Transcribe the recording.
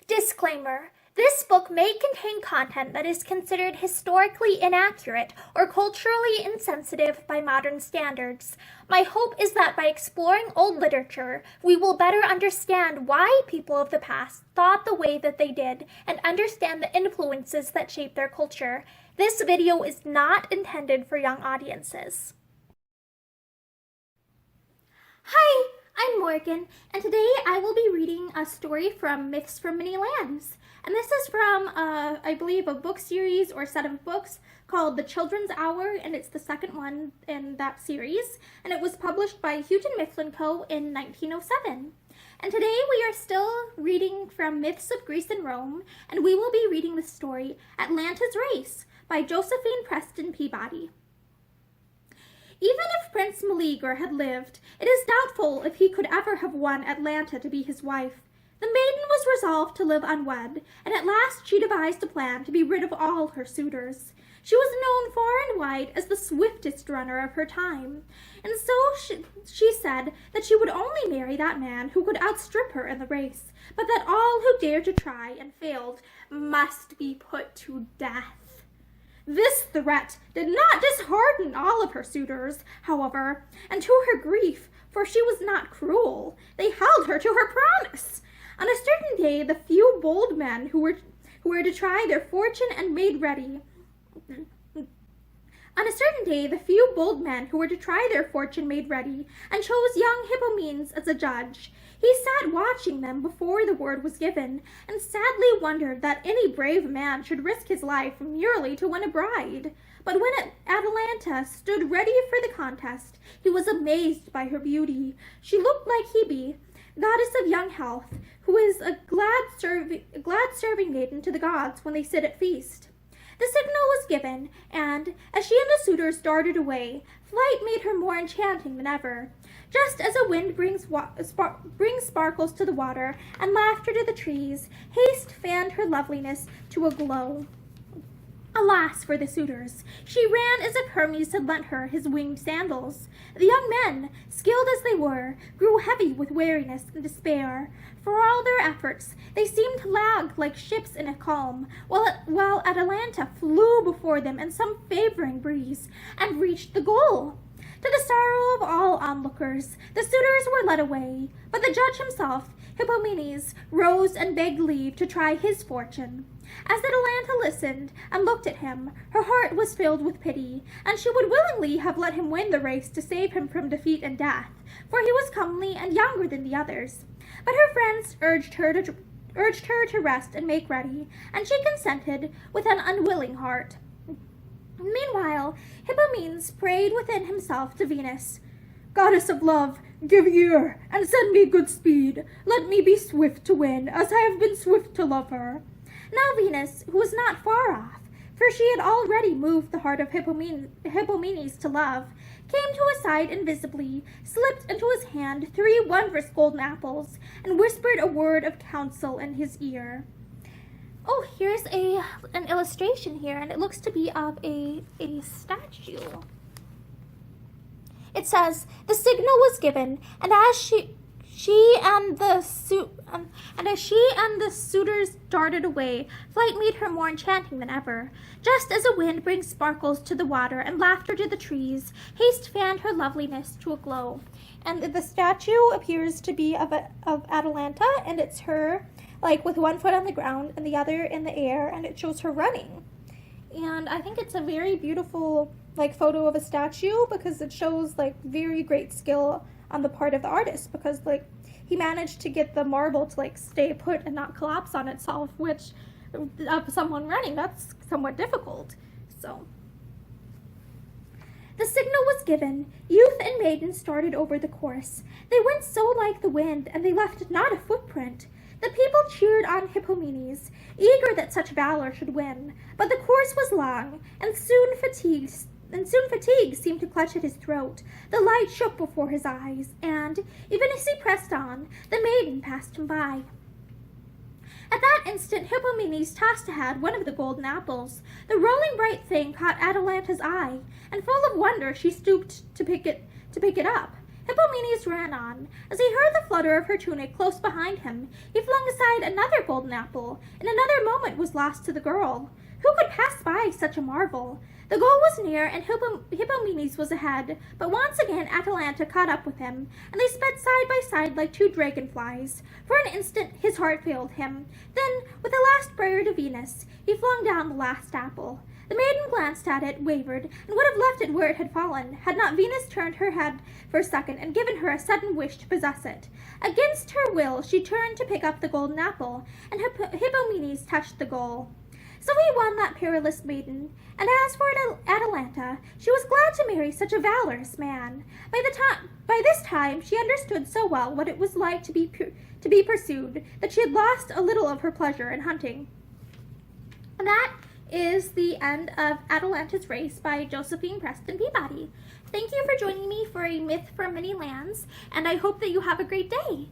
Disclaimer. This book may contain content that is considered historically inaccurate or culturally insensitive by modern standards. My hope is that by exploring old literature, we will better understand why people of the past thought the way that they did and understand the influences that shape their culture. This video is not intended for young audiences. Hi, I'm Morgan, and today I will be reading a story from Myths from Many Lands. And this is from, I believe, a book series or set of books called The Children's Hour, and it's the second one in that series. And it was published by Houghton Mifflin Co. in 1907. And today we are still reading from Myths of Greece and Rome, and we will be reading the story Atalanta's Race by Josephine Preston Peabody. Even if Prince Meleager had lived, it is doubtful if he could ever have won Atalanta to be his wife. The maiden was resolved to live unwed, and at last she devised a plan to be rid of all her suitors. She was known far and wide as the swiftest runner of her time, and so she said that she would only marry that man who could outstrip her in the race, but that all who dared to try and failed must be put to death. This threat did not dishearten all of her suitors, however, and to her grief, for she was not cruel, they held her to her promise. On a certain day, the few bold men who were to try their fortune and made ready. On a certain day, the few bold men who were to try their fortune made ready, and chose young Hippomenes as a judge. He sat watching them before the word was given, and sadly wondered that any brave man should risk his life merely to win a bride. But when Atalanta stood ready for the contest, he was amazed by her beauty. She looked like Hebe, goddess of young health, who is a glad serving maiden to the gods when they sit at feast. The signal was given, and, as she and the suitors darted away, flight made her more enchanting than ever. Just as a wind brings sparkles to the water and laughter to the trees, haste fanned her loveliness to a glow. Alas for the suitors! She ran as if Hermes had lent her his winged sandals. The young men, skilled as they were, grew heavy with weariness and despair. For all their efforts, they seemed to lag like ships in a calm, while Atalanta flew before them in some favoring breeze, and reached the goal. To the sorrow of all onlookers, the suitors were led away, but the judge himself, Hippomenes, rose and begged leave to try his fortune. As Atalanta listened and looked at him, her heart was filled with pity, and she would willingly have let him win the race to save him from defeat and death, for he was comely and younger than the others. But her friends urged her to rest and make ready, and she consented with an unwilling heart. Meanwhile, Hippomenes prayed within himself to Venus. "Goddess of love, give ear, and send me good speed. Let me be swift to win, as I have been swift to love her." Now Venus, who was not far off, for she had already moved the heart of Hippomenes to love, came to his side invisibly, slipped into his hand 3 wondrous golden apples, and whispered a word of counsel in his ear. Oh, here's an illustration here, and it looks to be of a statue. It says, "The signal was given, and as she and the suitors darted away, flight made her more enchanting than ever. Just as a wind brings sparkles to the water and laughter to the trees, haste fanned her loveliness to a glow." And the statue appears to be of Atalanta, and it's her, like, with one foot on the ground and the other in the air, and it shows her running. And I think it's a very beautiful, like, photo of a statue, because it shows, like, very great skill on the part of the artist, because, like, he managed to get the marble to, like, stay put and not collapse on itself, which, of someone running, that's somewhat difficult. So, the signal was given. Youth and maiden started over the course. They went so like the wind, and they left not a footprint. The people cheered on Hippomenes, eager that such valor should win. But the course was long, and soon fatigue seemed to clutch at his throat. The light shook before his eyes, and, even as he pressed on, the maiden passed him by. At that instant, Hippomenes tossed ahead one of the golden apples. The rolling bright thing caught Atalanta's eye, and full of wonder she stooped to pick it up. Hippomenes ran on. As he heard the flutter of her tunic close behind him, he flung aside another golden apple. In another moment was lost to the girl. Who could pass by such a marvel? The goal was near, and Hippomenes was ahead, but once again Atalanta caught up with him, and they sped side by side like two dragonflies. For an instant his heart failed him. Then, with a last prayer to Venus, he flung down the last apple. The maiden glanced at it, wavered, and would have left it where it had fallen, had not Venus turned her head for a second and given her a sudden wish to possess it. Against her will, she turned to pick up the golden apple, and Hippomenes touched the goal. So he won that perilous maiden, and as for Atalanta, she was glad to marry such a valorous man. By this time, she understood so well what it was like to be pursued, that she had lost a little of her pleasure in hunting. And that is the end of Atalanta's Race by Josephine Preston Peabody. Thank you for joining me for a Myth from Many Lands, and I hope that you have a great day.